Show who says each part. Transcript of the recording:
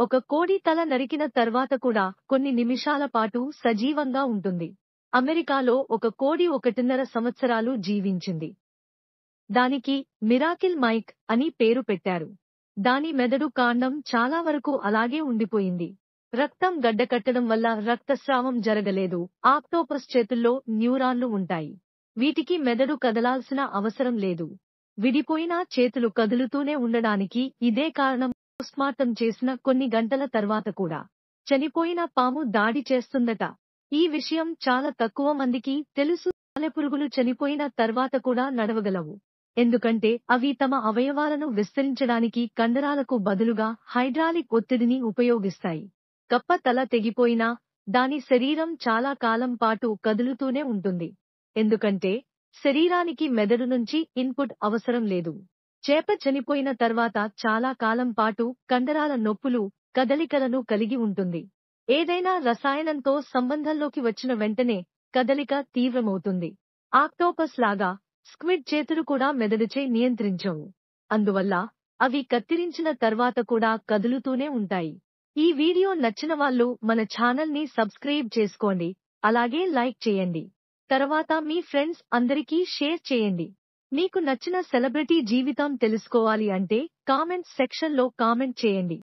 Speaker 1: ఒక కోడి తల నరికిన తర్వాత కూడా కొన్ని నిమిషాల పాటు సజీవంగా ఉంటుంది. అమెరికాలో ఒక కోడి 1.5 సంవత్సరాలు జీవించింది. దానికి మిరాకిల్ మైక్ అని పేరు పెట్టారు. దాని మెదడు కాండం చాలా వరకు అలాగే ఉండిపోయింది. రక్తం గడ్డకట్టడం వల్ల రక్తస్రావం జరగలేదు. ఆక్టోపస్ చేతుల్లో న్యూరాన్లు ఉంటాయి. వీటికి మెదడు కదలాల్సిన అవసరం లేదు. విడిపోయిన చేతులు కదులుతూనే ఉండడానికి ఇదే కారణం. పోస్ట్మార్టం చేసిన కొన్ని గంటల తర్వాత కూడా చనిపోయిన పాము దాడి చేస్తుందట. ఈ విషయం చాలా తక్కువ మందికి తెలుసు. సాలెపురుగులు చనిపోయిన తర్వాత కూడా నడవగలవు. ఎందుకంటే అవి తమ అవయవాలను విస్తరించడానికి కండరాలకు బదులుగా హైడ్రాలిక్ ఒత్తిడిని ఉపయోగిస్తాయి. కప్ప తల తెగిపోయినా దాని శరీరం చాలా కాలం పాటు కదులుతూనే ఉంటుంది. ఎందుకంటే శరీరానికి మెదడు నుంచి ఇన్పుట్ అవసరం లేదు. చేప చనిపోయిన తర్వాత చాలా కాలం పాటు కండరాల నొప్పులు, కదలికలను కలిగి ఉంటుంది. ఏదైనా రసాయనంతో సంబంధంలోకి వచ్చిన వెంటనే కదలిక తీవ్రమవుతుంది. ఆక్టోపస్ లాగా స్క్విడ్ చేతులు కూడా మెదడుచే నియంత్రించవు. అందువల్ల అవి కత్తిరించిన తర్వాత కూడా కదులుతూనే ఉంటాయి. ఈ వీడియో నచ్చిన వాళ్ళు మన ఛానల్ ని సబ్స్క్రైబ్ చేసుకోండి. అలాగే లైక్ చేయండి. తర్వాత మీ ఫ్రెండ్స్ అందరికీ షేర్ చేయండి. మీకు నచ్చిన సెలబ్రిటీ జీవితం తెలుసుకోవాలి అంటే కామెంట్స్ సెక్షన్ లో కామెంట్ చేయండి.